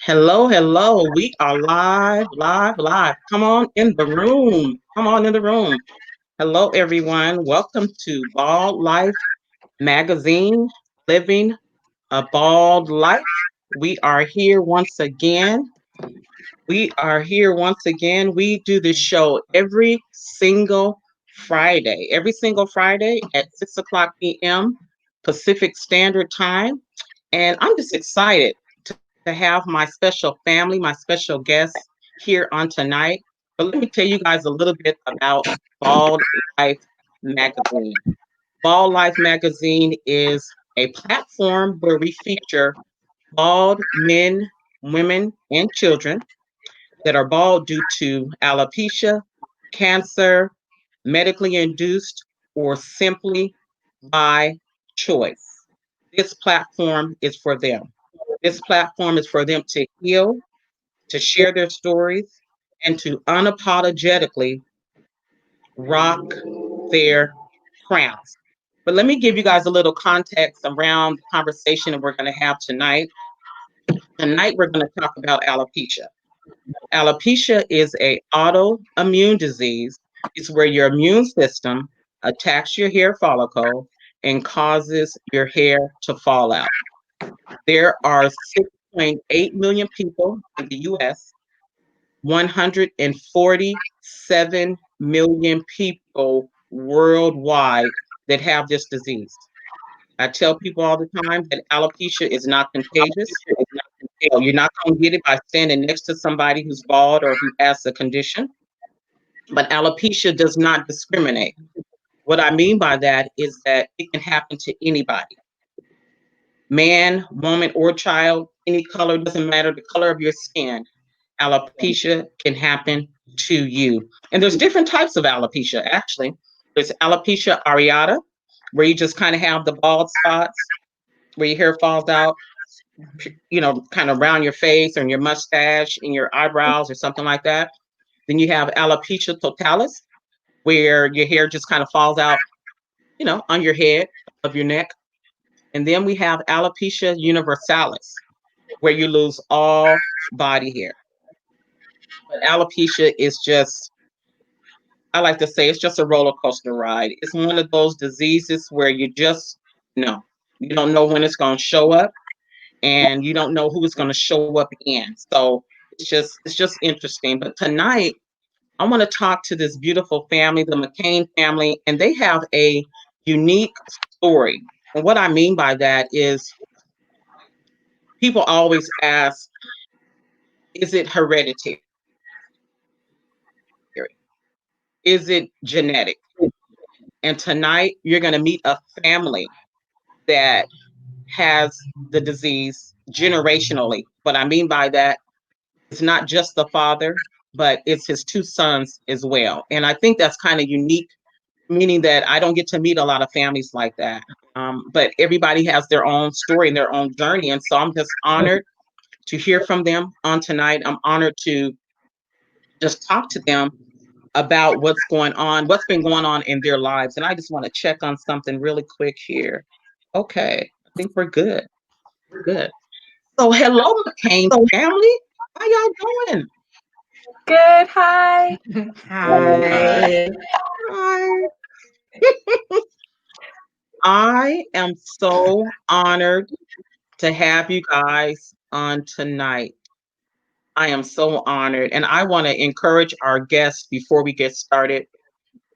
Hello, hello. We are live, live, live. Come on in the room. Come on in the room. Hello, everyone. Welcome to Bald Life Magazine, Living a Bald Life. We are here once again. We are here once again. We do this show every single Friday at 6 o'clock p.m. Pacific Standard Time. And I'm just excited to have my special family, my special guests here on tonight. But let me tell you guys a little bit about Bald Life Magazine. Bald Life Magazine is a platform where we feature bald men, women, and children that are bald due to alopecia, cancer, medically induced, or simply by choice. This platform is for them. This platform is for them to heal, to share their stories, and to unapologetically rock their crowns. But let me give you guys a little context around the conversation that we're going to have tonight. Tonight, we're going to talk about alopecia. Alopecia is a autoimmune disease. It's where your immune system attacks your hair follicle and causes your hair to fall out. There are 6.8 million people in the US, 147 million people worldwide that have this disease. I tell people all the time that alopecia is not contagious. So you're not going to get it by standing next to somebody who's bald or who has the condition. But alopecia does not discriminate. What I mean by that is that it can happen to anybody, man, woman, or child, any color, doesn't matter the color of your skin. Alopecia can happen to you. And there's different types of alopecia, actually. There's alopecia areata, where you just kind of have the bald spots where your hair falls out, kind of around your face or in your mustache, in your eyebrows or something like that. Then you have alopecia totalis, where your hair just kind of falls out, on your head, of your neck. And then we have alopecia universalis, where you lose all body hair. But alopecia is just, I like to say, it's just a roller coaster ride. It's one of those diseases where know, you don't know when it's going to show up, and you don't know who is going to show up in. So it's just interesting. But tonight, I want to talk to this beautiful family, the McCain family, and they have a unique story. And what I mean by that is people always ask, is it hereditary? Is it genetic? And tonight, you're going to meet a family that has the disease generationally. What I mean by that, it's not just the father, but it's his two sons as well. And I think that's kind of unique, meaning that I don't get to meet a lot of families like that. But everybody has their own story and their own journey. And so I'm just honored to hear from them on tonight. I'm honored to just talk to them about what's been going on in their lives. And I just want to check on something really quick here. Okay, I think we're good. We're good. So hello, McCain family. How y'all doing? Good. Hi. Hi. Hi. I am so honored to have you guys on tonight. I am so honored. And I want to encourage our guests before we get started.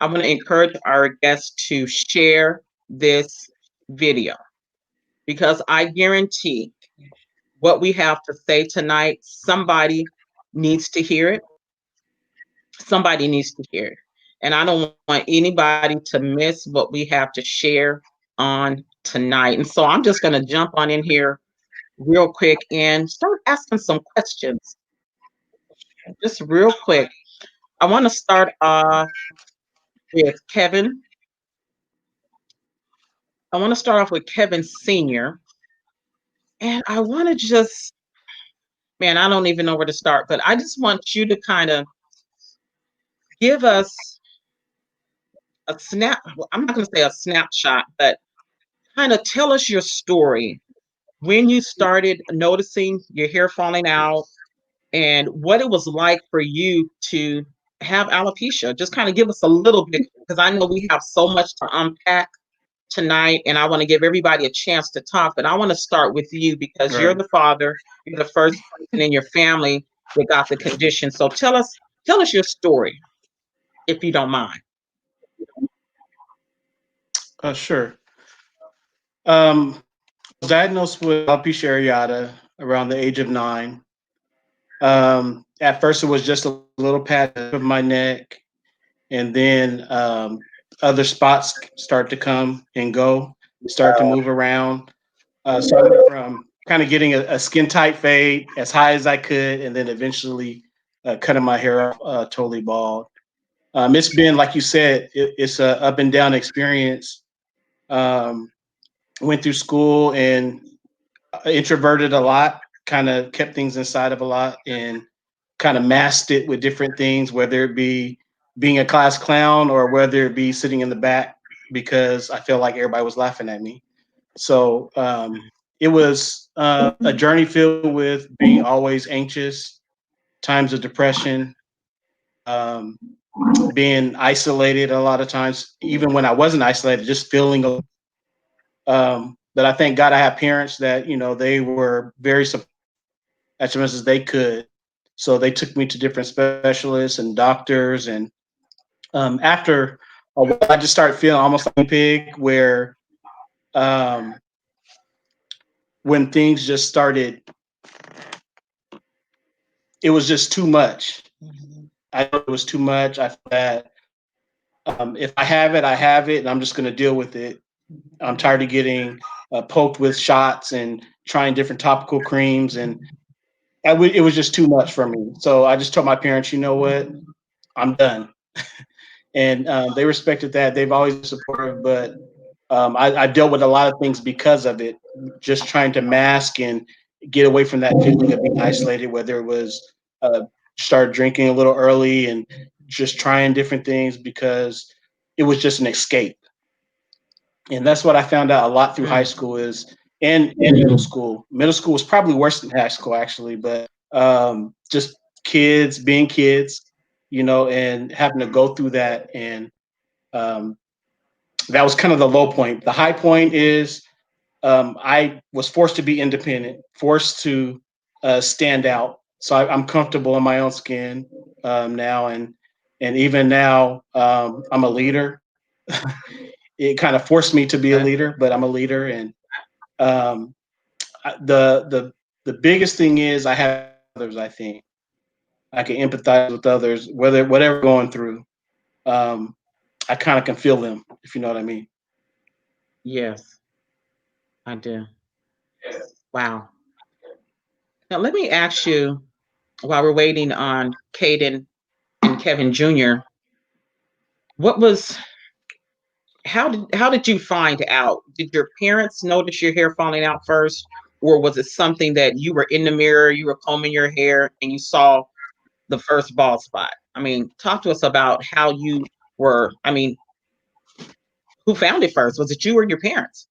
I want to encourage our guests to share this video because I guarantee what we have to say tonight, somebody needs to hear it. Somebody needs to hear it. And I don't want anybody to miss what we have to share on tonight. And so I'm just going to jump on in here real quick and start asking some questions. Just real quick. I want to start off with Kevin. I want to start off with Kevin Sr. And I want to just, man, I don't even know where to start, but I just want you to kind of give us well, I'm not going to say a snapshot, but kind of tell us your story when you started noticing your hair falling out and what it was like for you to have alopecia. Just kind of give us a little bit, because I know we have so much to unpack tonight, and I want to give everybody a chance to talk. But I want to start with you because you're Right. the father, you're the first person in your family that got the condition. So tell us your story, if you don't mind. Sure. I was diagnosed with alopecia areata around the age of 9. At first, it was just a little patch of my neck, and then other spots start to come and go, start to move around. So I went from kind of getting a skin tight fade as high as I could, and then eventually cutting my hair off totally bald. It's been, like you said, it's a up and down experience. Um, Went through school and introverted a lot, kind of kept things inside of a lot, and kind of masked it with different things, whether it be being a class clown or whether it be sitting in the back because I felt like everybody was laughing at me. So it was a journey filled with being always anxious, times of depression, um, being isolated a lot of times, even when I wasn't isolated, just feeling. But I thank God I have parents that they were very supportive as much as they could. So they took me to different specialists and doctors, and after a while, I just started feeling almost like a pig, where um, when things just started, it was just too much. I know it was too much. I felt that if I have it, I have it, and I'm just going to deal with it. I'm tired of getting poked with shots and trying different topical creams, and it was just too much for me. So I just told my parents, you know what, I'm done. And they respected that. They've always been supportive, but I dealt with a lot of things because of it, just trying to mask and get away from that feeling of being isolated, whether it was uh, start drinking a little early and just trying different things because it was just an escape. And that's what I found out a lot through high Mm, school is and middle school. Middle school was probably worse than high school actually, but just kids being kids, and having to go through that, and um, that was kind of the low point. The high point is I was forced to be independent, forced to stand out. So I'm comfortable in my own skin now, and even now I'm a leader. It kind of forced me to be a okay. leader, but I'm a leader, and um, the biggest thing is I have others. I think I can empathize with others, whether whatever going through. Um, I kind of can feel them, if you know what I mean. Yes, I do. Wow. Now let me ask you, while we're waiting on Caden and Kevin Jr., what was how did you find out? Did your parents notice your hair falling out first, or was it something that you were in the mirror, you were combing your hair, and you saw the first bald spot? I mean, talk to us about how you were. I mean, who found it first? Was it you or your parents?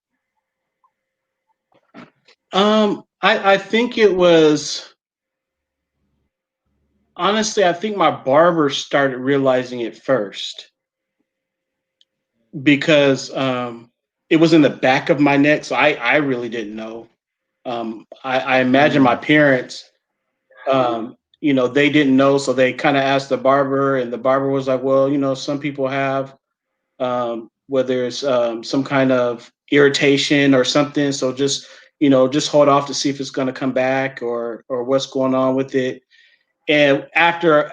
I think it was honestly. I think my barber started realizing it first because it was in the back of my neck, so I really didn't know. I imagine my Mm, parents, they didn't know, so they kind of asked the barber, and the barber was like, "Well, some people have whether it's some kind of irritation or something. So just hold off to see if it's going to come back or what's going on with it." And after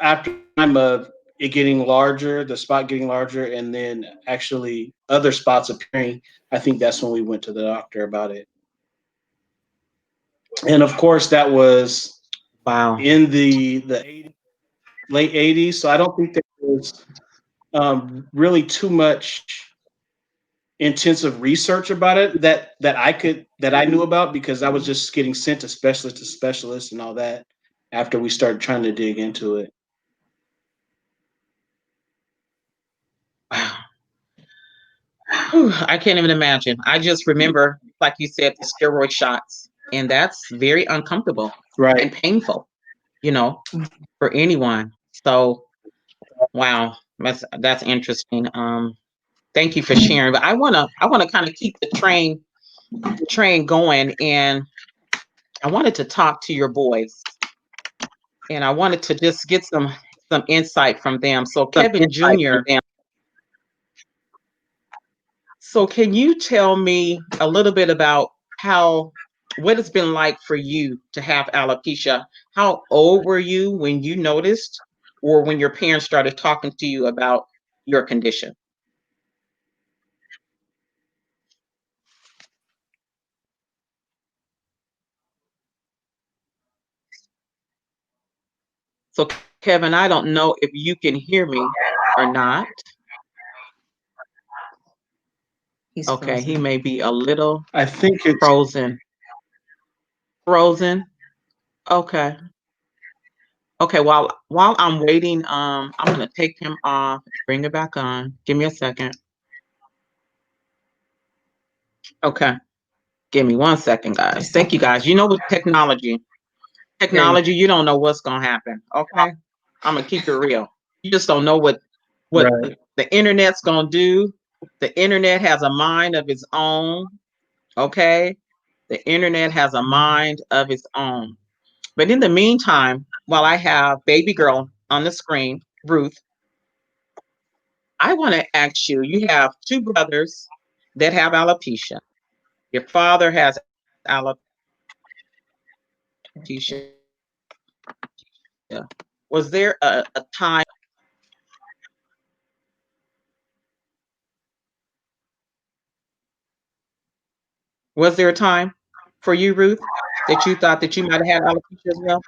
time of it getting larger, the spot getting larger, and then actually other spots appearing, I think that's when we went to the doctor about it. And of course, that was wow. in the 80s, late 80s. So I don't think there was really too much intensive research about it that I knew about because I was just getting sent to specialist and all that after we started trying to dig into it. Wow. Whew, I can't even imagine. I just remember, like you said, the steroid shots. and that's very uncomfortable Right. and painful, you know, for anyone. So, wow, that's interesting. Thank you for sharing. But I wanna kind of keep the train going, and I wanted to talk to your boys, and I wanted to just get some insight from them. So, Some Kevin insight from Jr., them. so can you tell me a little bit about how what it's been like for you to have alopecia? How old were you when you noticed, or when your parents started talking to you about your condition? So, Kevin, I don't know if you can hear me or not. He's Okay, he frozen. may be a little I think it's frozen. Frozen. Okay. Okay, while I'm waiting, I'm gonna take him off, bring it back on. Give me a second. Okay, give me 1 second, guys. There's Thank you, something. guys. You know, with Hear you. technology, you don't know what's gonna happen. Okay, I'm gonna keep it real. You just don't know what right. the internet's gonna do. The internet has a mind of its own. Okay, the internet has a mind of its own. But in the meantime, while I have baby girl on the screen, Ruth, I want to ask you, you have two brothers that have alopecia. Your father has alopecia. Was there a time, was there a time for you, Ruth, that you thought that you might have had alopecia as well?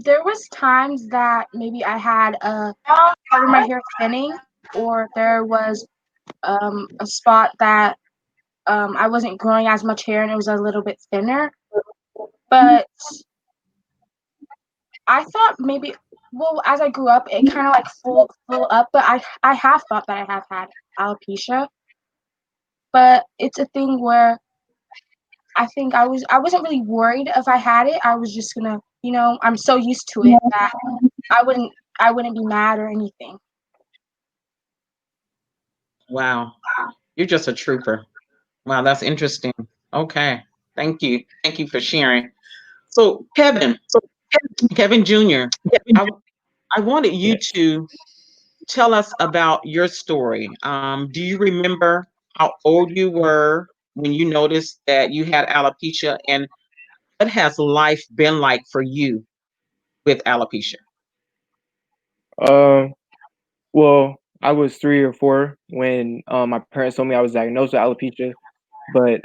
There was times that maybe I had part of my hair thinning, or there was a spot that I wasn't growing as much hair and it was a little bit thinner. But I thought maybe, well, as I grew up, it kind of like full up. But I have thought that I have had alopecia, but it's a thing where I wasn't really worried if I had it. I was just gonna, I'm so used to it that I wouldn't I wouldn't be mad or anything. Wow, you're just a trooper. Wow, that's interesting. Okay, thank you. Thank you for sharing. So, Kevin Jr., I, I wanted you Yes. to tell us about your story. Do you remember how old you were when you noticed that you had alopecia, and what has life been like for you with alopecia? Um, well, I was 3 or 4 when my parents told me I was diagnosed with alopecia. But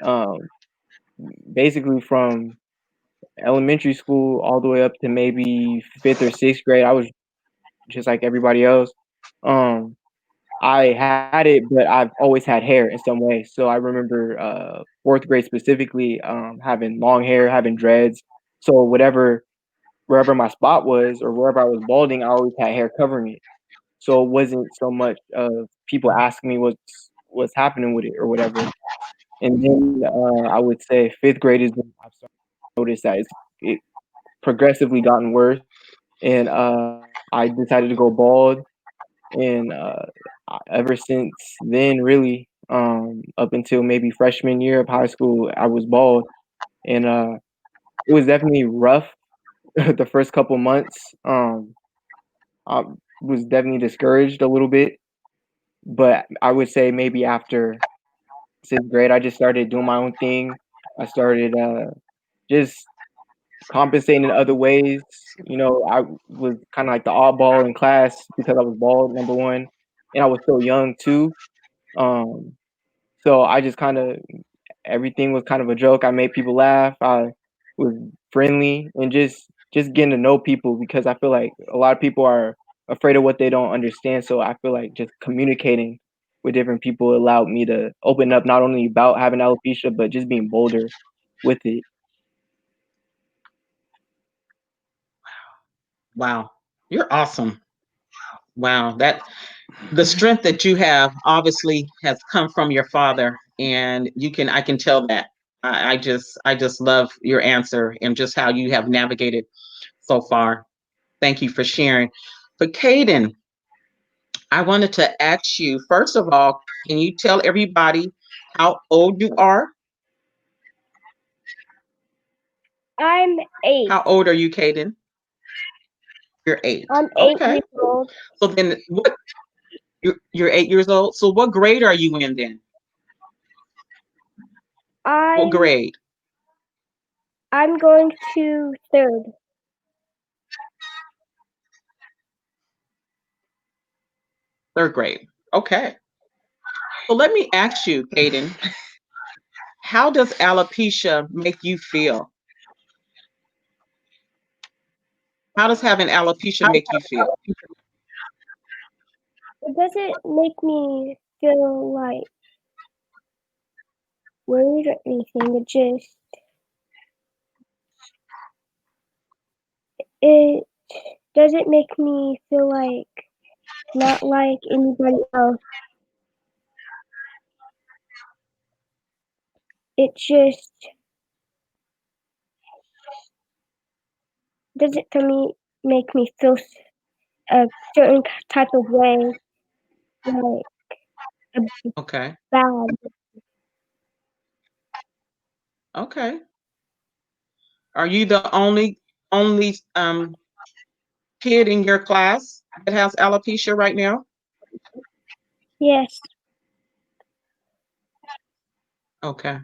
basically, from elementary school all the way up to maybe 5th or 6th grade, I was just like everybody else. Um, I had it, but I've always had hair in some way. So I remember 4th grade specifically, having long hair, having dreads. So wherever my spot was or wherever I was balding, I always had hair covering it. So it wasn't so much of people asking me what's happening with it or whatever. And then I would say 5th grade is when I started to notice that it progressively gotten worse, and I decided to go bald, and ever since then, really, up until maybe freshman year of high school, I was bald, and it was definitely rough the first couple months. I was definitely discouraged a little bit, but I would say maybe after 6th grade, I just started doing my own thing. I started just compensating in other ways. I was kind of like the oddball in class because I was bald, number one, and I was so young too. Um, so I just kind of everything was kind of a joke. I made people laugh. I was friendly and just getting to know people because I feel like a lot of people are afraid of what they don't understand. So I feel like just communicating with different people allowed me to open up not only about having alopecia but just being bolder with it. Wow, you're awesome. Wow, that the strength that you have obviously has come from your father, and I can tell that. I just love your answer and just how you have navigated so far. Thank you for sharing. But Caden, I wanted to ask you, first of all, can you tell everybody how old you are? I'm 8. How old are you, Caden? You're 8. I'm 8 years Okay. old. So then what you're 8 years old. So what grade are you in then? What I'm grade? I'm going to 3rd. Third grade. Okay. So let me ask you, Caden, how does alopecia make you feel? How does having alopecia make you feel? It doesn't make me feel like worried or anything. It doesn't make me feel like not like anybody else. It just doesn't for me make me feel a certain type of way, like a Okay. bad. Okay. Are you the only kid in your class that has alopecia right now? Yes, Okay.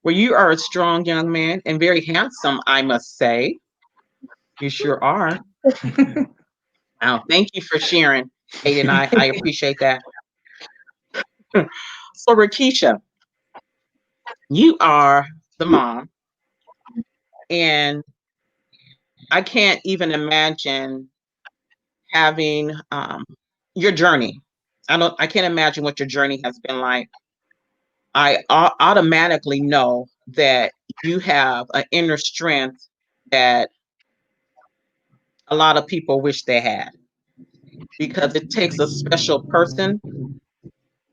Well, you are a strong young man and very handsome, I must say. You sure are. Oh, thank you for sharing, Caden. I appreciate that. So, Rakisha, you are the mom, and I can't even imagine having your journey. I can't imagine what your journey has been like. Automatically know that you have an inner strength that a lot of people wish they had, because it takes a special person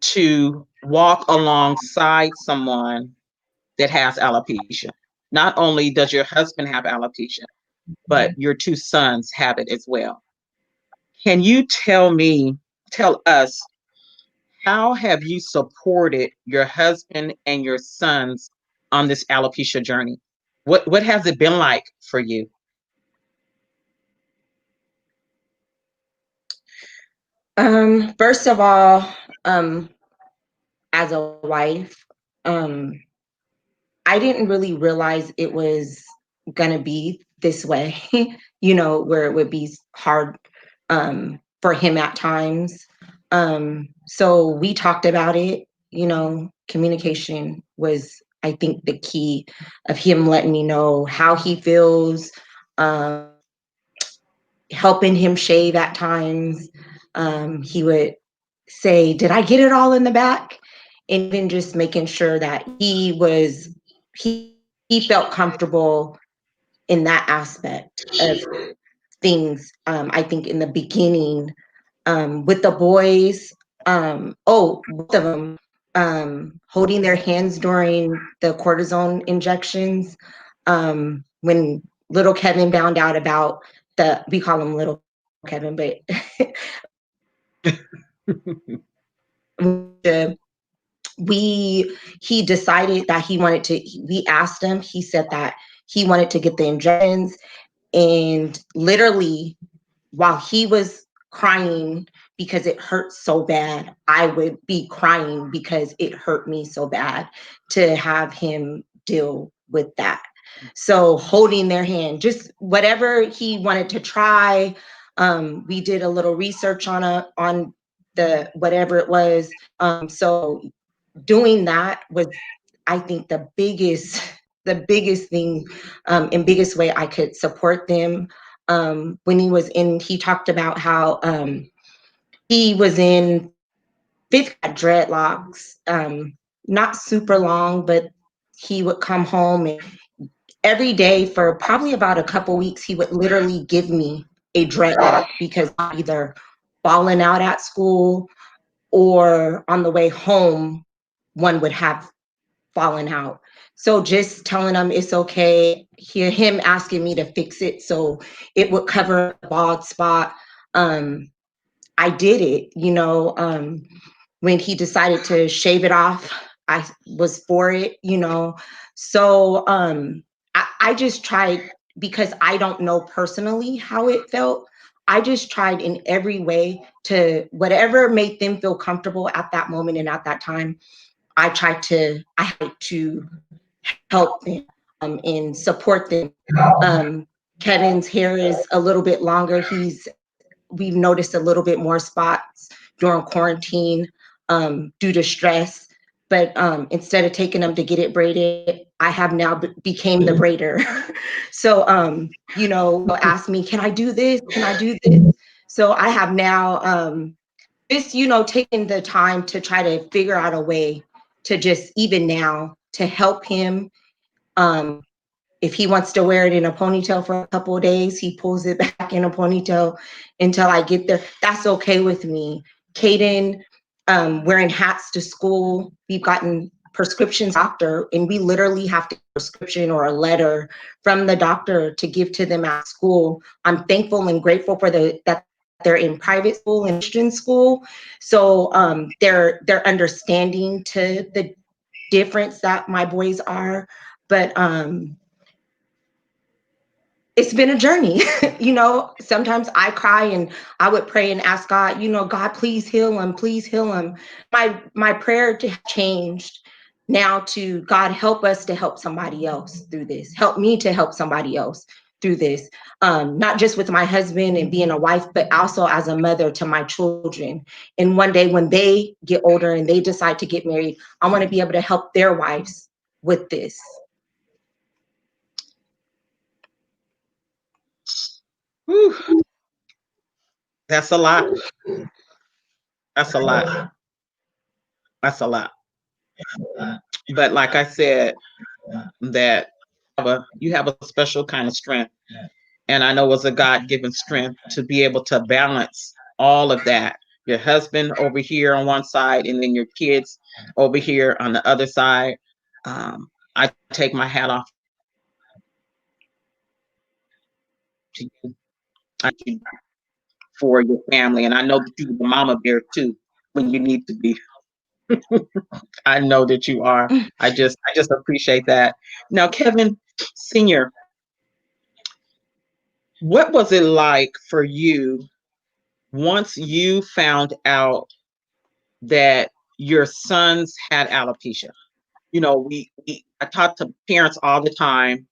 to walk alongside someone that has alopecia. Not only does your husband have alopecia, but your two sons have it as well. Can you tell us, how have you supported your husband and your sons on this alopecia journey? What has it been like for you? First of all, um, as a wife, um, I didn't really realize it was gonna be this way, where it would be hard for him at times. So we talked about it, communication was, I think, the key of him letting me know how he feels, um, helping him shave at times. He would say, "Did I get it all in the back?" And even just making sure that he felt comfortable in that aspect of things. I think in the beginning, with the boys, both of them, holding their hands during the cortisone injections. When little Kevin found out about we call him little Kevin, but he decided that we asked him, he said that he wanted to get the injections, and literally while he was crying because it hurt so bad, I would be crying because it hurt me so bad to have him deal with that. So holding their hand, just whatever he wanted to try. We did a little research on the whatever it was. So doing that was, I think, the biggest thing, and biggest way I could support them. When he talked about how he was in fifth grade, dreadlocks, not super long, but he would come home, and every day for probably about a couple weeks, he would literally give me a dreadlock because either falling out at school or on the way home, one would have falling out. So just telling him it's okay, hear him asking me to fix it so it would cover the bald spot. Um, I did it, when he decided to shave it off, I was for it, So I just tried because I don't know personally how it felt. I just tried in every way to whatever made them feel comfortable at that moment and at that time. I had to help them and support them. Um, Kevin's hair is a little bit longer. We've noticed a little bit more spots during quarantine due to stress. But instead of taking them to get it braided, I have now became the braider. So, ask me, can I do this? Can I do this? So I have now just, taking the time to try to figure out a way to just even now to help him. Um, if he wants to wear it in a ponytail for a couple of days, he pulls it back in a ponytail until I get there. That's okay with me. Caden, wearing hats to school. We've gotten prescriptions doctor, and we literally have to prescription or a letter from the doctor to give to them at school. I'm thankful and grateful for that they're in private school and Christian school. So they're understanding to the difference that my boys are. But it's been a journey. Sometimes I cry and I would pray and ask God, God, please heal him, please heal him. My prayer to changed now to God, help us to help somebody else through this. Help me to help somebody else through this. Not just with my husband and being a wife, but also as a mother to my children. And one day when they get older and they decide to get married, I want to be able to help their wives with this. Whew. That's a lot. That's a lot. That's a lot. But like I said, that you have a special kind of strength. And I know it's a God given strength to be able to balance all of that. Your husband over here on one side, and then your kids over here on the other side. I take my hat off to you. I thank you for your family. And I know that you're the mama bear too when you need to be. I know that you are. I just appreciate that. Now, Kevin Senior, what was it like for you once you found out that your sons had alopecia? I talk to parents all the time,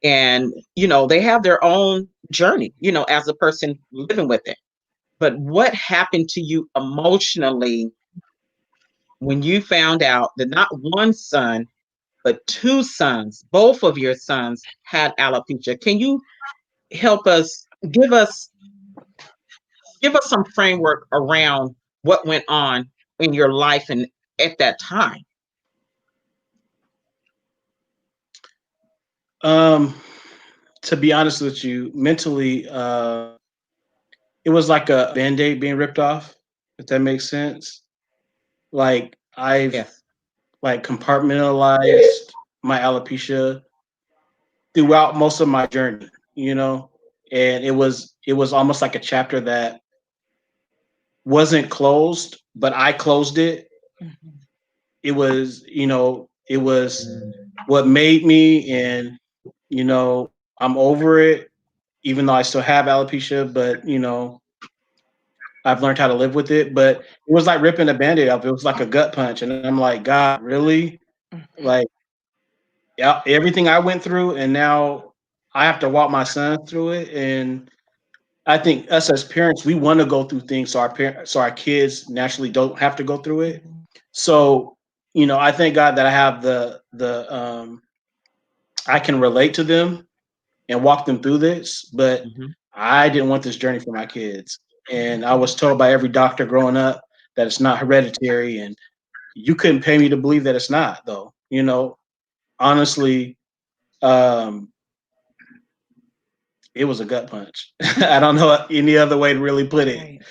and they have their own journey, as a person living with it. But what happened to you emotionally when you found out that not one son, but two sons, both of your sons had alopecia? Can you help us, give us some framework around what went on in your life and at that time? Um, to be honest with you, mentally, it was like a band-aid being ripped off, if that makes sense. Like I've Yes. like compartmentalized my alopecia throughout most of my journey, and it was almost like a chapter that wasn't closed, but I closed it. It was what made me, and I'm over it, even though I still have alopecia, but I've learned how to live with it. But it was like ripping a band-aid off. It was like a gut punch. And I'm like, God, really? Like, yeah, everything I went through, and now I have to walk my son through it. And I think us as parents, we want to go through things so our kids naturally don't have to go through it. So, I thank God that I have the I can relate to them and walk them through this, but Hmm. I didn't want this journey for my kids. And I was told by every doctor growing up that it's not hereditary, and you couldn't pay me to believe that it's not, though. Honestly, um, it was a gut punch. I don't know any other way to really put it.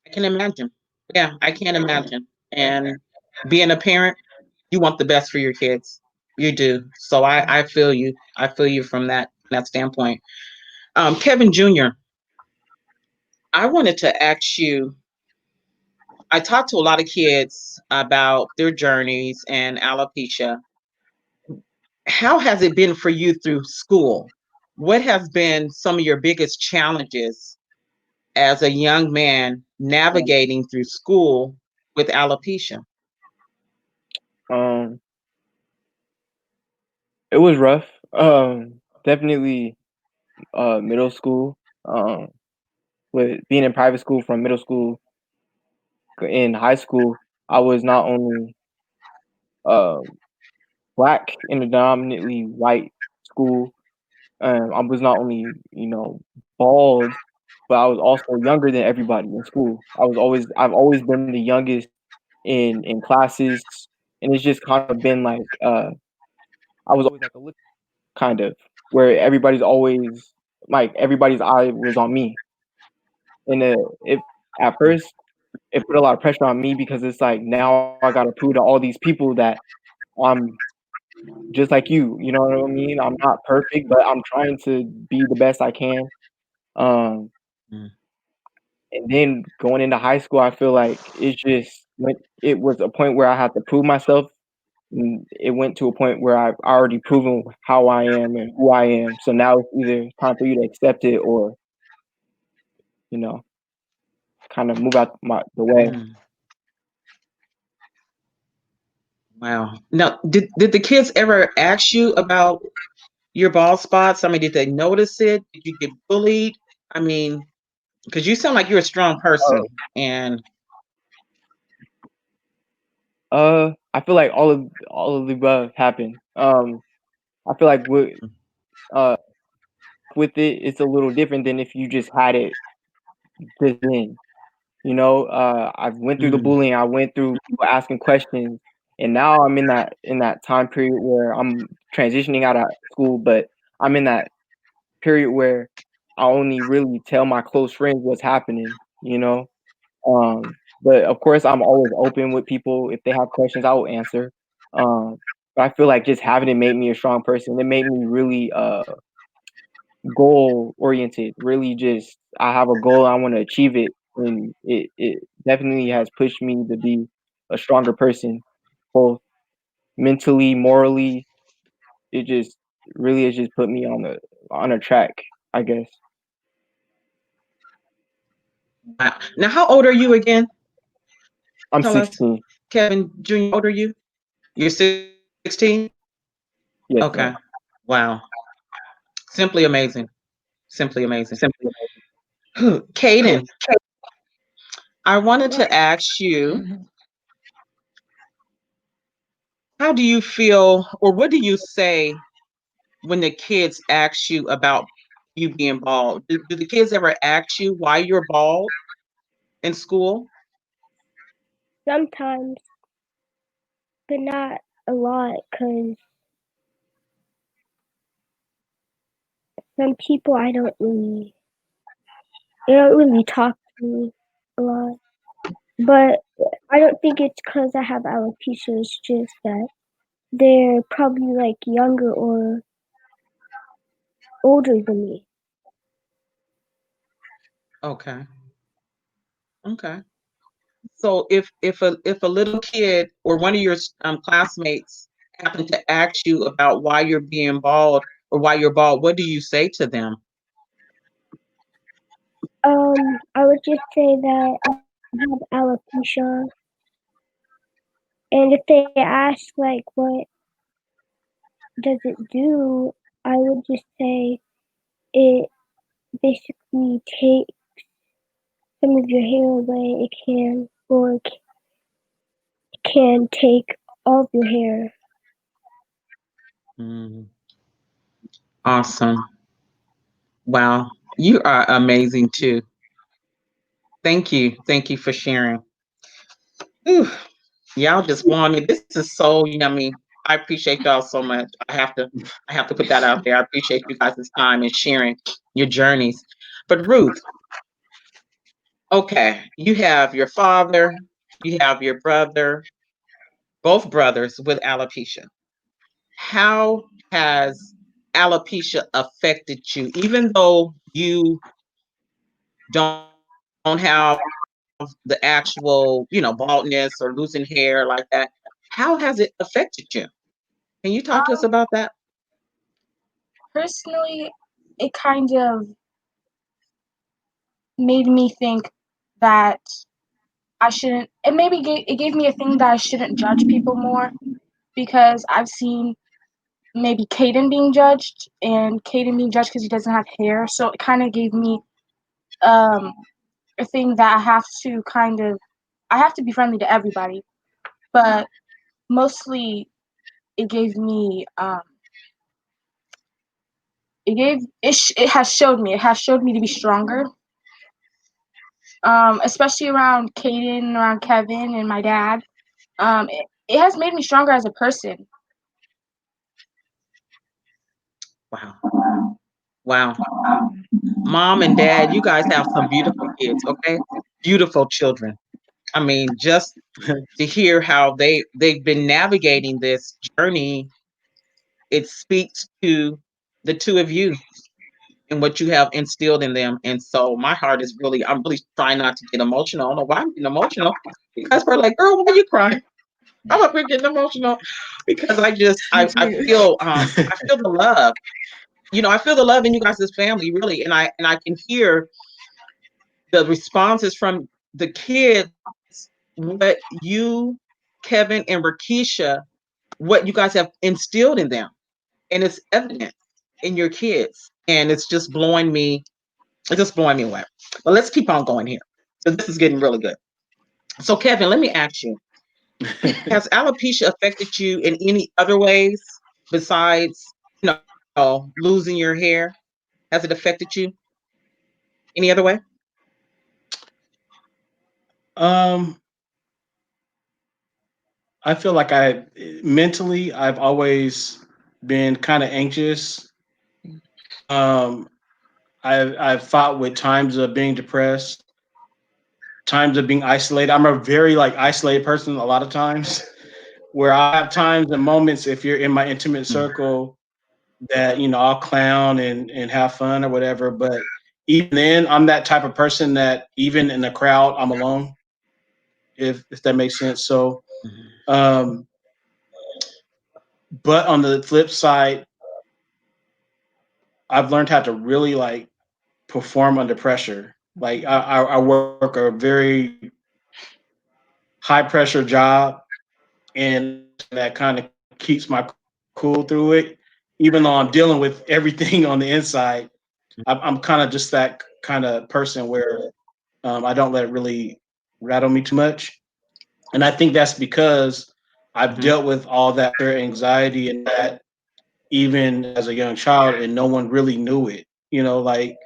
I can imagine. Yeah, I can't imagine. And being a parent, you want the best for your kids. You do. So I feel you. I feel you from that standpoint. Kevin Jr., I wanted to ask you, I talked to a lot of kids about their journeys and alopecia. How has it been for you through school? What has been some of your biggest challenges as a young man navigating through school with alopecia? Um, it was rough. Definitely middle school. With being in private school from middle school in high school, I was not only um black in a dominantly white school. I was not only, bald, but I was also younger than everybody in school. I've always been the youngest in classes, and it's just kind of been like I was always like a look kind of where everybody's always like everybody's eye was on me, and it at first it put a lot of pressure on me because it's like now I got to prove to all these people that I'm just like you. You know what I mean? I'm not perfect, but I'm trying to be the best I can. Um, Mm, and then going into high school, I feel like it was a point where I had to prove myself. And it went to a point where I've already proven how I am and who I am. So now it's either time for you to accept it or, you know, kind of move out the way. mm. Wow. Now, did the kids ever ask you about your bald spots? I mean, did they notice it? Did you get bullied? I mean, because you sound like you're a strong Uh, person, and I feel like all of the above happened. I feel like uh with it, it's a little different than if you just had it just then. I went through the mm, bullying, I went through people asking questions, and now I'm in that time period where I'm transitioning out of school, but I'm in that period where I only really tell my close friends what's happening, you know? But of course, I'm always open with people. If they have questions, I will answer. Um, but I feel like just having it made me a strong person. It made me really goal oriented. Really, just I have a goal. I want to achieve it, and it definitely has pushed me to be a stronger person, both mentally, morally. It just really has just put me on a track, I guess. wow. Now, how old are you again? I'm Tell us, 16. Kevin Jr., how old are you? You're 16? Okay. Yes, ma'am. Wow. Simply amazing. Simply amazing. Caden, I wanted to ask you, Mhm. how do you feel, or what do you say when the kids ask you about you being bald? Do the kids ever ask you why you're bald in school? Sometimes, but not a lot, because some people they don't really talk to me a lot. But I don't think it's because I have alopecia. It's just that they're probably like younger or older than me. Okay. Okay. So if a little kid or one of your classmates happened to ask you about why you're being bald or why you're bald, what do you say to them? I would just say that I have alopecia, and if they ask like what does it do, I would just say it basically take some of your hair away. It can or can take all of your hair. Mm, awesome. Wow. You are amazing too. Thank you. Thank you for sharing. Whew. Y'all just warm me. This is so yummy. I appreciate y'all so much. I have to put that out there. I appreciate you guys' time and sharing your journeys. But Ruth, Okay, you have your father, you have your brother, both brothers with alopecia. How has alopecia affected you, even though you don't have the actual, baldness or losing hair like that? How has it affected you? Can you talk to us about Um, that? Personally, it kind of made me think that I shouldn't. It gave me a thing that I shouldn't judge people more because I've seen maybe Caden being judged and Caden being judged because he doesn't have hair. So it kind of gave me um a thing that I have to be friendly to everybody, but mostly it gave me it has showed me to be stronger, especially around Caden, around Kevin, and my dad. It has made me stronger as a person. Wow. Wow. Mom and dad, you guys have some beautiful kids, okay? Beautiful children. I mean, just to hear how they've been navigating this journey, it speaks to the two of you and what you have instilled in them. And so my heart is really, I'm really trying not to get emotional. I don't know why I'm getting emotional. You guys were like, girl, why are you crying? I'm up here getting emotional because Me I too. feel I feel the love. I feel the love in you guys' family, really. And I can hear the responses from the kids, what you, Kevin, and Rakisha, what you guys have instilled in them. And it's evident in your kids. And it's just blowing me away. But let's keep on going here. So this is getting really good. So Kevin, let me ask you, has alopecia affected you in any other ways besides, losing your hair? Has it affected you any other way? um, I feel like I've always been kind of anxious. Um, I've fought with times of being depressed, times of being isolated. I'm a very like isolated person a lot of times, where I have times and moments if you're in my intimate Mm, circle that I'll clown and have fun or whatever. But even then, I'm that type of person that even in a crowd, I'm alone. If that makes sense. So, mhm, um, but on the flip side, I've learned how to really like perform under pressure. Like I work a very high pressure job, and I'm that person that kind of keeps my cool through it, even though I'm dealing with everything on the inside. I'm kind of just that kind of person where I don't let it really rattle me too much. And I think that's because I've mhm, dealt with all that anxiety and that even as a young child, and no one really knew it. Like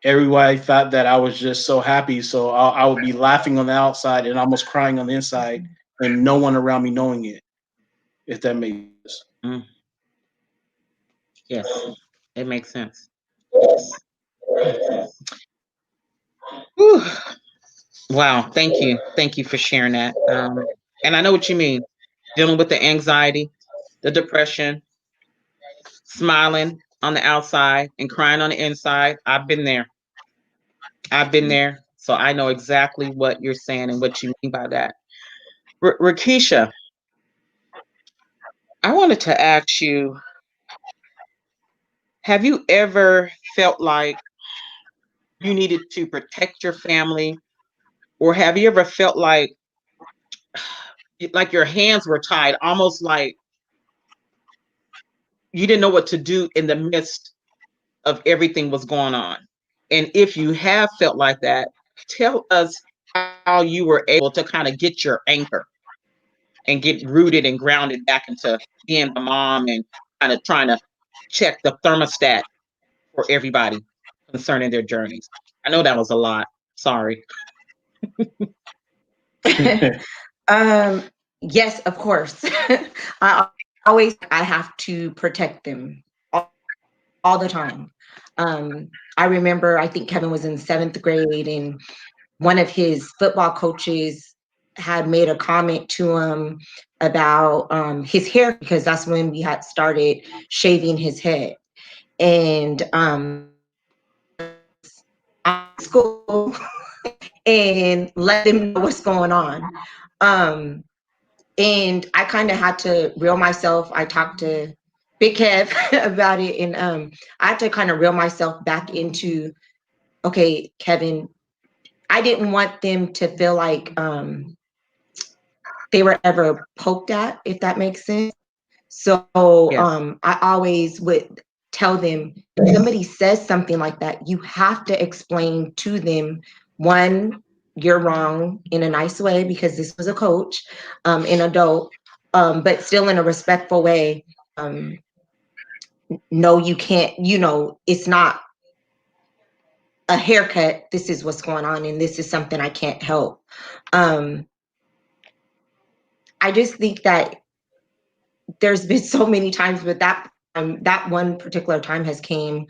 everybody thought that I was just so happy. So I would be laughing on the outside and almost crying on the inside, and no one around me knowing it, if that makes sense. mm. Yes, it makes sense. Whew. Wow, thank you for sharing that. And I know what you mean. Dealing with the anxiety, the depression, smiling on the outside and crying on the inside. I've been there. I've been there. So I know exactly what you're saying and what you mean by that. Rakisha, I wanted to ask you, have you ever felt like you needed to protect your family? Or have you ever felt like your hands were tied, almost like you didn't know what to do in the midst of everything was going on? And if you have felt like that, tell us how you were able to kind of get your anchor and get rooted and grounded back into being the mom and kind of trying to check the thermostat for everybody concerning their journeys. I know that was a lot. Sorry. um, yes, of course. I always I have to protect them all the time. I remember I think Kevin was in seventh grade and one of his football coaches had made a comment to him about his hair, because that's when we had started shaving his head. And school and let them know what's going on. Um, and I kind of had to reel myself. I talked to Big Kev about it, and I had to kind of reel myself back into, okay, Kevin, I didn't want them to feel like they were ever poked at, if that makes sense. So Yes. I always would tell them, if somebody says something like that, you have to explain to them, one, you're wrong in a nice way because this was a coach, an adult, but still in a respectful way. No, you can't, it's not a haircut. This is what's going on, and this is something I can't help. Um, I just think that there's been so many times, but that one particular time has came.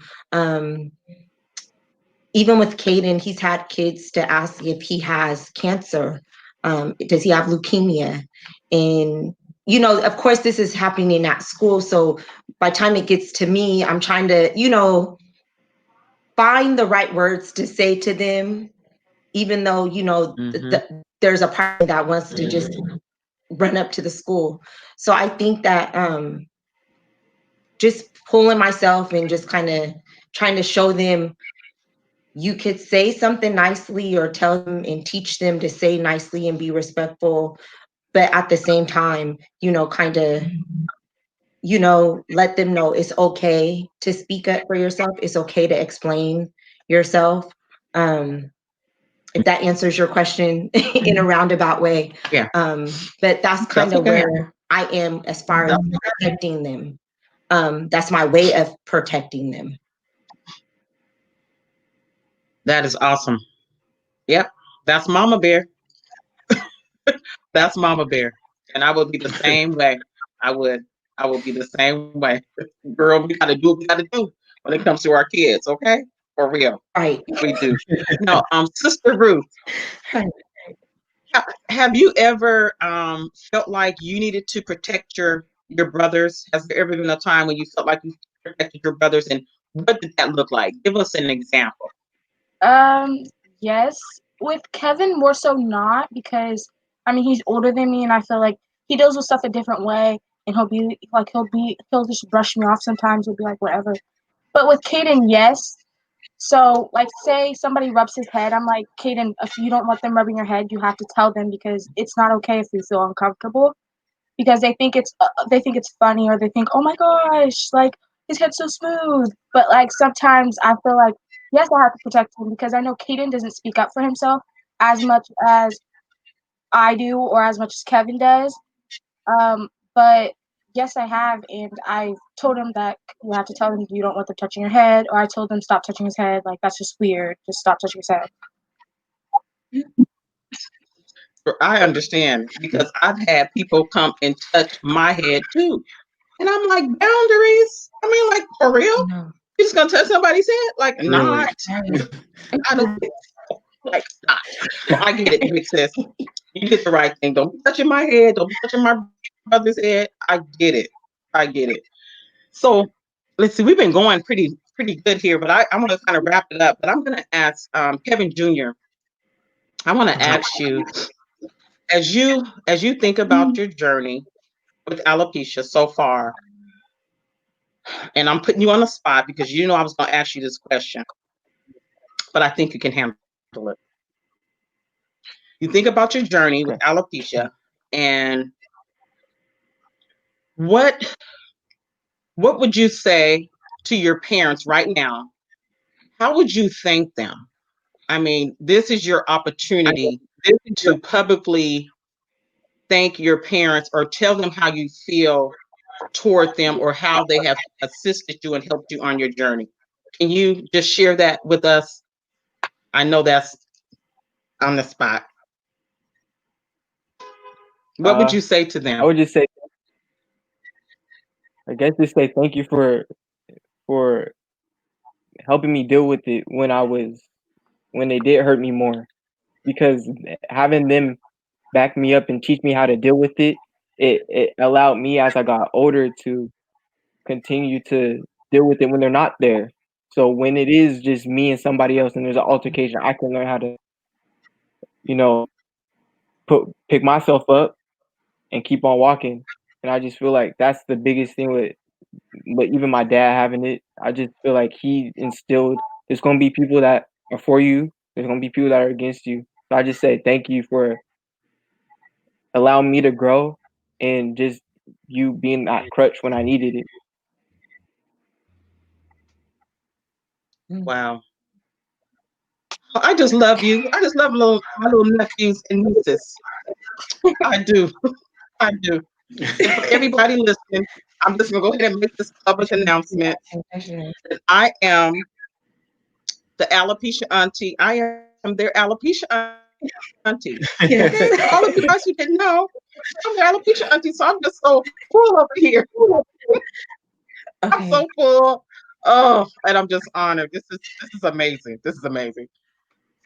Even with Caden, he's had kids to ask if he has cancer. Does he have leukemia? And of course, this is happening at school. So by the time it gets to me, I'm trying to, find the right words to say to them, even though there's a part that wants to just run up to the school. So I think that just pulling myself and just kind of trying to show them, you could say something nicely or tell them and teach them to say nicely and be respectful, but at the same time, kind of, let them know it's okay to speak up for yourself. It's okay to explain yourself. If that answers your question in a roundabout way. Yeah. But that's kind That's of okay. where I am as far as protecting them. That's my way of protecting them. That is awesome. Yep. That's Mama Bear. That's Mama Bear. And I would be the same way. I would. I would be the same way. Girl, we gotta do what we gotta do when it comes to our kids, okay? For real. Right. We do. Now, Sister Ruth, have you ever felt like you needed to protect your brothers? Has there ever been a time when you felt like you protected your brothers, and what did that look like? Give us an example. Um, yes. With Kevin, more so not, because I mean he's older than me, and I feel like he deals with stuff a different way, and he'll just brush me off sometimes. He'll be like whatever. But with Caden, yes. So like, say somebody rubs his head, I'm like, Caden, if you don't want them rubbing your head, you have to tell them, because it's not okay if you feel uncomfortable, because they think it's funny, or they think, oh my gosh, like his head's so smooth. But like sometimes I feel like, yes, I have to protect him, because I know Caden doesn't speak up for himself as much as I do, or as much as Kevin does. But yes, I have, and I told him that you have to tell him you don't want them touching your head, or I told him stop touching his head. Like, that's just weird. Just stop touching his head. I understand because I've had people come and touch my head too. And I'm like, boundaries? I mean, like, for real? No. You just gonna touch somebody's head? Like, Really? not. I don't like not. So I get it, big sis. You did the right thing. Don't be touching my head. Don't be touching my brother's head. I get it. I get it. So let's see. We've been going pretty good here, but I'm gonna kind of wrap it up. But I'm gonna ask Kevin Jr. I want to ask you, as you think about your journey with alopecia so far, and I'm putting you on the spot because you know I was going to ask you this question, but I think you can handle it. You think about your journey with Okay. alopecia, and what what would you say to your parents right now? How would you thank them? I mean, this is your opportunity to publicly thank your parents or tell them how you feel toward them or how they have assisted you and helped you on your journey. Can you just share that with us? I know that's on the spot. What would Uh, you say to I them? would just say, I guess, just say thank you for helping me deal with it when they did hurt me more. because having them back me up and teach me how to deal with it, it allowed me as I got older to continue to deal with it when they're not there. So when it is just me and somebody else and there's an altercation, I can learn how to, you know, pick myself up and keep on walking. And I just feel like that's the biggest thing with but even my dad having it, I just feel like he instilled there's gonna be people that are for you, there's gonna be people that are against you. So I just say thank you for allowing me to grow and just you being that crutch when I needed it. Wow. I just love you. I just love my little nephews and nieces. I do. I do. And for everybody listening, I'm just gonna go ahead and make this public announcement that I am the alopecia auntie. I am their alopecia auntie. Okay, for all of you guys who didn't know, I'm the alopecia auntie. So I'm just so full over here. I'm so Okay. full. Oh, and I'm just honored. This is amazing. This is amazing.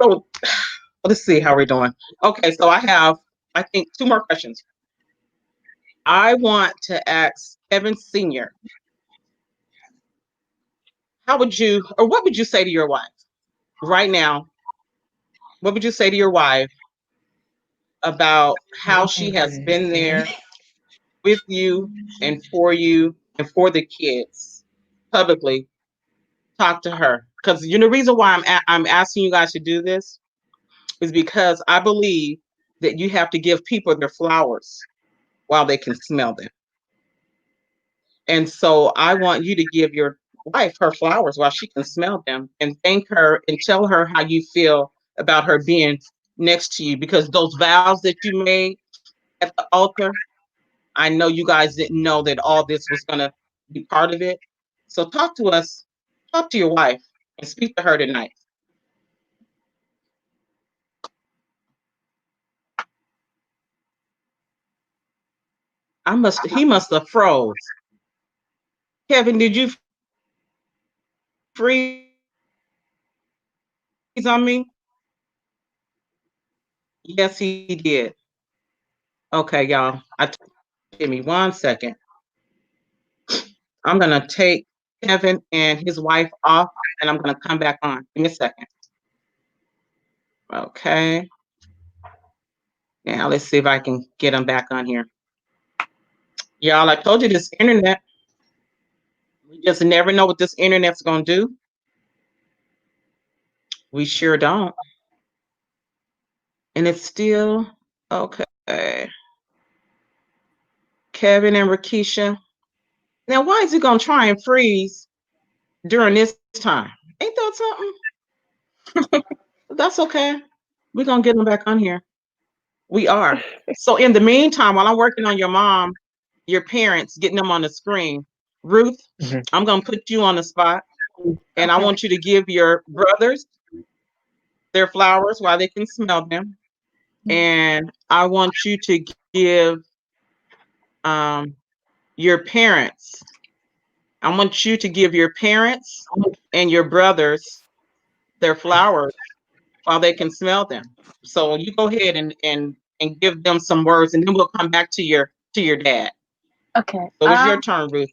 So let's see how we're doing. Okay, so I have I think two more questions. I want to ask Kevin Sr., how would you or what would you say to your wife right now? What would you say to your wife about how she has been there with you and for the kids publicly? Talk to her because you know the reason why I'm asking you guys to do this is because I believe that you have to give people their flowers while they can smell them. And so I want you to give your wife her flowers while she can smell them and thank her and tell her how you feel about her being next to you because those vows that you made at the altar, I know you guys didn't know that all this was going to be part of it. So talk to us, talk to your wife and speak to her tonight. He must have froze. Kevin, did you freeze on me? Yes, he did. Okay, y'all. Give me 1 second. I'm gonna take Kevin and his wife off, and I'm gonna come back on. Give me a second. Okay. Now let's see if I can get them back on here. Y'all, I told you this internet. We just never know what this internet's gonna do. We sure don't. And it's still okay. Kevin and Rakisha. Now, why is it gonna try and freeze during this time? Ain't that something? That's okay. We're gonna get them back on here. We are. So in the meantime, while I'm working on your parents, getting them on the screen, Ruth, Mhm. I'm gonna put you on the spot, and I Okay. want you to give your brothers their flowers while they can smell them, and I want you to give um, your parents. I want you to give your parents and your brothers their flowers while they can smell them. So you go ahead and give them some words, and then we'll come back to your dad. Okay. So it's your turn, Ruth.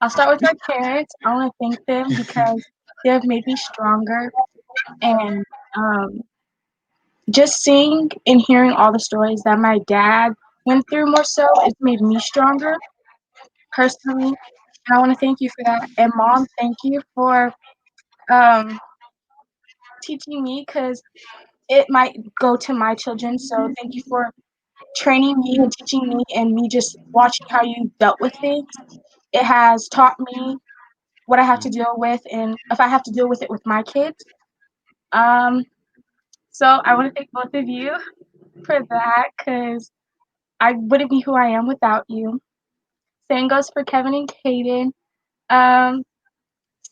I'll start with my parents. I want to thank them because they have made me stronger, and um, just seeing and hearing all the stories that my dad went through more so, it's made me stronger personally. And I want to thank you for that. And mom, thank you for um, teaching me because it might go to my children. So thank you for training me and teaching me and me just watching how you dealt with things. It has taught me what I have to deal with and if I have to deal with it with my kids. Um, so I want to thank both of you for that because I wouldn't be who I am without you. Same goes for Kevin and Kaden. Um,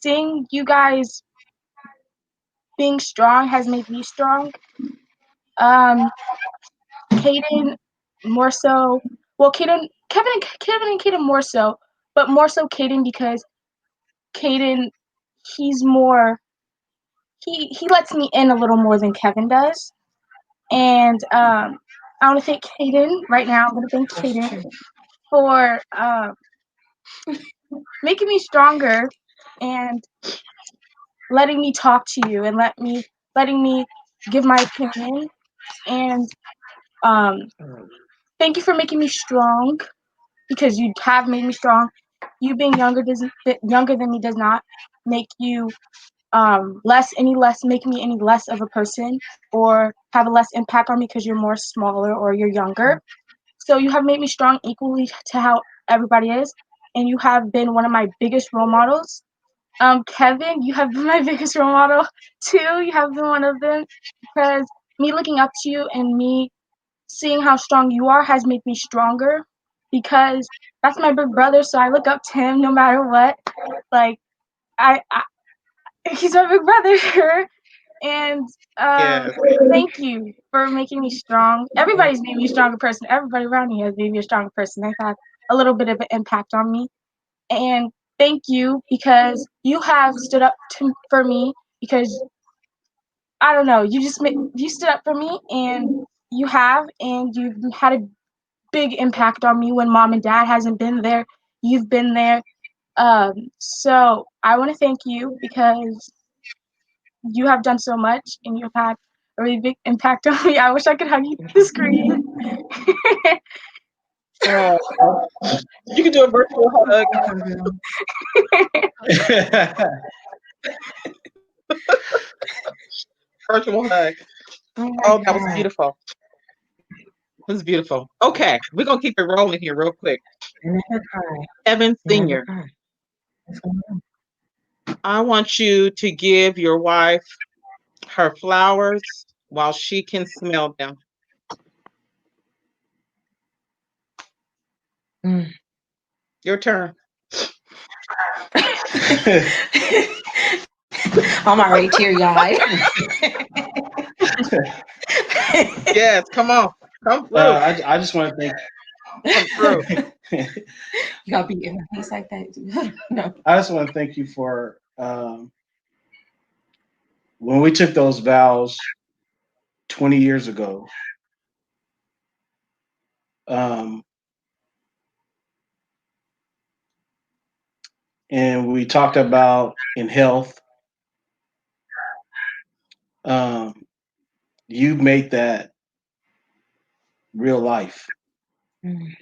seeing you guys being strong has made me strong. Um, Kaden more so. Well, Kevin and Kaden more so, but more so Kaden because Kaden, he's more. He lets me in a little more than Kevin does. And I want to thank Kaden right now. I'm going to thank Kaden for making me stronger and letting me talk to you and letting me give my opinion. And um, thank you for making me strong because you have made me strong. You being younger than me does not make you less make me any less of a person or have a less impact on me because you're more smaller or you're younger. So you have made me strong equally to how everybody is, and you have been one of my biggest role models. Kevin, you have been my biggest role model too. You have been one of them because me looking up to you and me seeing how strong you are has made me stronger because that's my big brother. So I look up to him no matter what. Like I he's my big brother. And Yes. thank you for making me strong. Everybody's made me a stronger person. Everybody around me has made me a stronger person. They've had a little bit of an impact on me. And thank you because you have stood up for me because I don't know, you stood up for me and you've had a big impact on me when mom and dad hasn't been there. You've been there. So I want to thank you because you have done so much and you've had a really big impact on me. I wish I could hug you through the screen. Oh, you can do a virtual hug. Virtual hug. Oh my Oh, that was God. beautiful. It was beautiful. Okay, we're gonna keep it rolling here real quick. I never cry. Evan I never Senior, cry. What's going on? I want you to give your wife her flowers while she can smell them. Mm. Your turn. I'm already teary eyed. Yes, come on. Come through. I just want to thank Come through. You gotta be in a place like that. No. I just want to thank you for when we took those vows 20 years ago. Um, and we talked about in health. Um, you made that real life, Mm.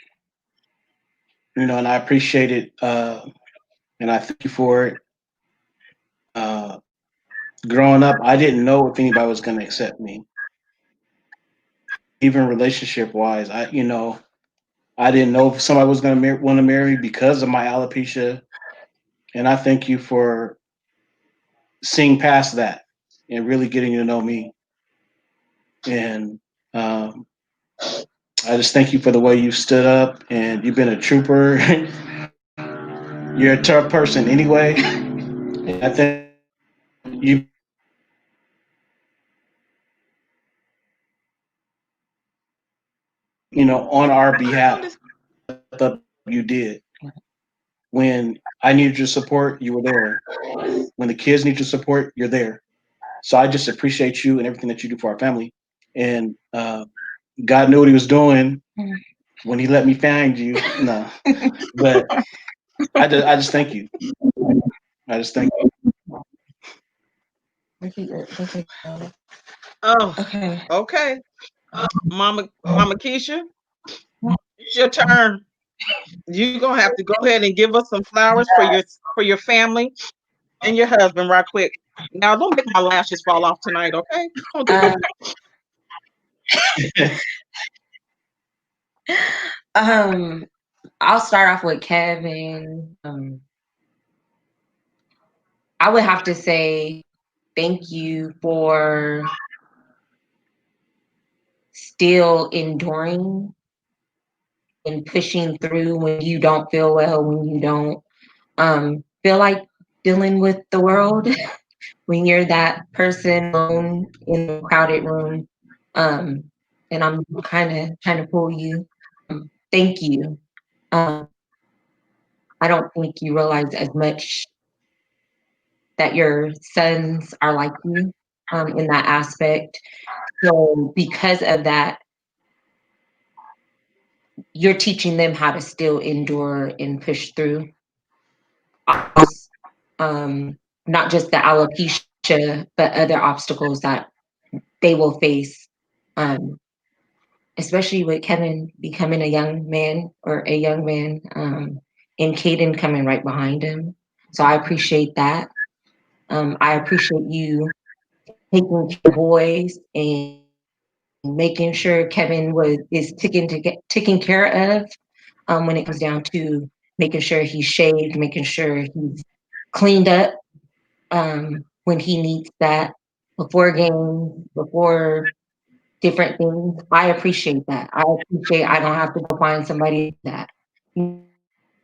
and I appreciate it, and I thank you for it. Uh, Growing up, I didn't know if anybody was going to accept me, even relationship wise. I didn't know if somebody was going to want to marry me because of my alopecia, and I thank you for seeing past that and really getting to know me. And um, I just thank you for the way you stood up and you've been a trooper. You're a tough person anyway. And I think you, on our behalf, the you did. When I needed your support, you were there. When the kids need your support, you're there. So I just appreciate you and everything that you do for our family. And God knew what He was doing when He let me find you. No, but I just thank you. I just thank you. Oh, Okay. okay. Mama Keisha, it's your turn. You're gonna have to go ahead and give us some flowers for your family and your husband right quick. Now don't make my lashes fall off tonight, okay? Don't do Um, that. um, I'll start off with Kevin. I would have to say thank you for still enduring and pushing through when you don't feel well, when you don't feel like dealing with the world, when you're that person alone in a crowded room. Um, and I'm kind of trying to pull you. Thank you. Um, I don't think you realize as much that your sons are like you in that aspect. So because of that, you're teaching them how to still endure and push through not just the alopecia, but other obstacles that they will face, um, especially with Kevin becoming a young man or a young man, and Caden coming right behind him. So I appreciate that. I appreciate you taking care of the boys and making sure Kevin is taken care of when it comes down to making sure he's shaved, making sure he's cleaned up when he needs that before games, before different things. I appreciate that. I appreciate I don't have to go find somebody to do that.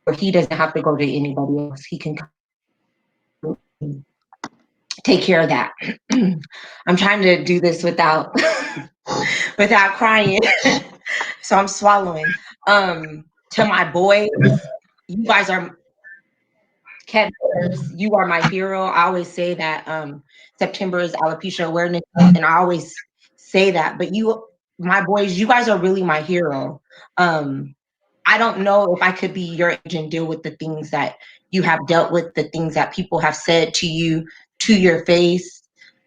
Or he doesn't have to go to anybody else. He can take care of that. I'm trying to do this without without crying. So I'm swallowing. To my boys, you guys are Kevin, you are my hero. I always say that September is Alopecia Awareness Month, and I always say that. But you, my boys, you guys are really my hero. I don't know if I could be your age and deal with the things that you have dealt with, the things that people have said to you to your face,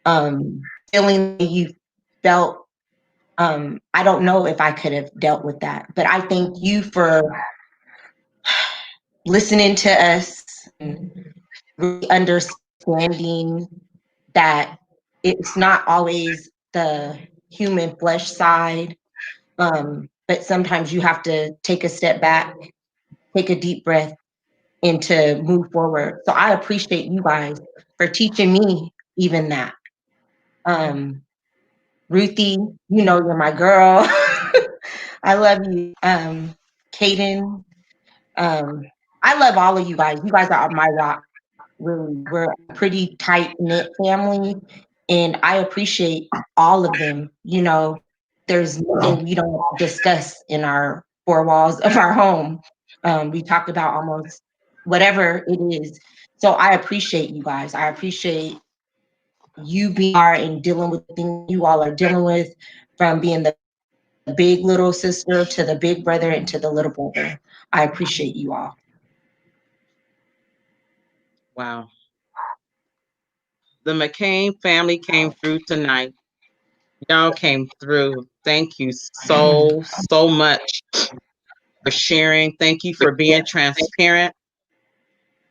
feeling that you felt. I don't know if I could have dealt with that. But I thank you for listening to us and really understanding that it's not always the human flesh side, but sometimes you have to take a step back, take a deep breath, and to move forward. So I appreciate you guys for teaching me even that. Um, Ruthie, you know you're my girl. I love you. Kaden, um, I love all of you guys. You guys are my rock. Really, we're a pretty tight knit family, and I appreciate all of them. You know, there's nothing we don't discuss in our four walls of our home. We talk about almost whatever it is. So I appreciate you guys. I appreciate you being are and dealing with the things you all are dealing with, from being the big little sister to the big brother and to the little brother. I appreciate you all. Wow. The McCain family came through tonight. Y'all came through. Thank you so much for sharing. Thank you for being transparent.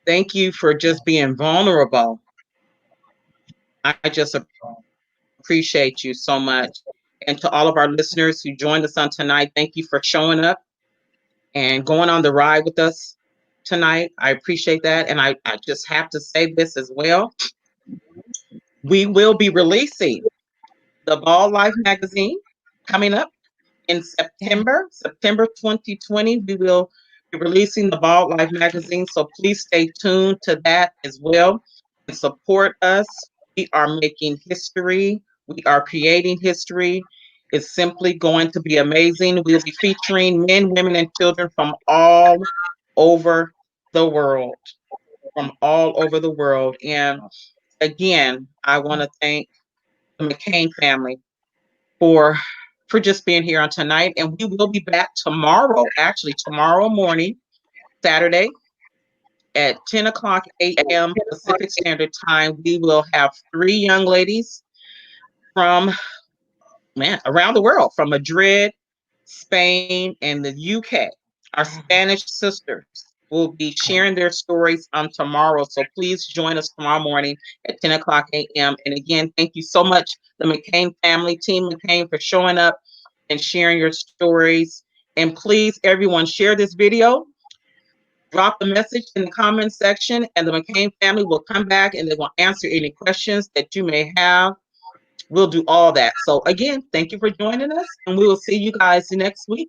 Thank you for just being vulnerable. I just appreciate you so much. And to all of our listeners who joined us on tonight, thank you for showing up and going on the ride with us tonight. I appreciate that. And I just have to say this as well. We will be releasing the Ball Life magazine coming up in September 2020. We will be releasing the Bald Life magazine, so please stay tuned to that as well and support us. We are making history. We are creating history. It's simply going to be amazing. We'll be featuring men, women, and children from all over the world. From all over the world. And again, I want to thank the McCain family for just being here on tonight. And we will be back tomorrow, actually tomorrow morning, Saturday at 10 o'clock a.m. Pacific Standard Time. We will have three young ladies from around the world, from Madrid, Spain, and the UK. Our Spanish sisters will be sharing their stories on tomorrow. So please join us tomorrow morning at 10 o'clock a.m. And again, thank you so much, the McCain family, Team McCain, for showing up and sharing your stories. And please, everyone, share this video. Drop the message in the comment section, and the McCain family will come back and they will answer any questions that you may have. We'll do all that. So again, thank you for joining us, and we will see you guys next week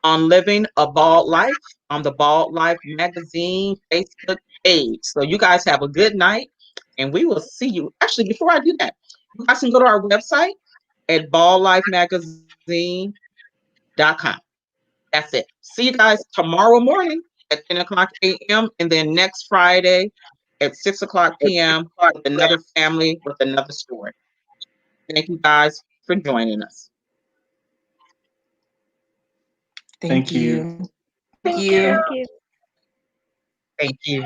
on Living a Bald Life on the Bald Life Magazine Facebook page. So you guys have a good night, and we will see you. Actually, before I do that, you guys can go to our website at baldlifemagazine.com. That's it. See you guys tomorrow morning at 10 o'clock a.m. and then next Friday at 6 o'clock p.m. with another family with another story. Thank you guys. for joining us. Thank Thank you. you. Thank Thank you. you. Thank you. Thank you.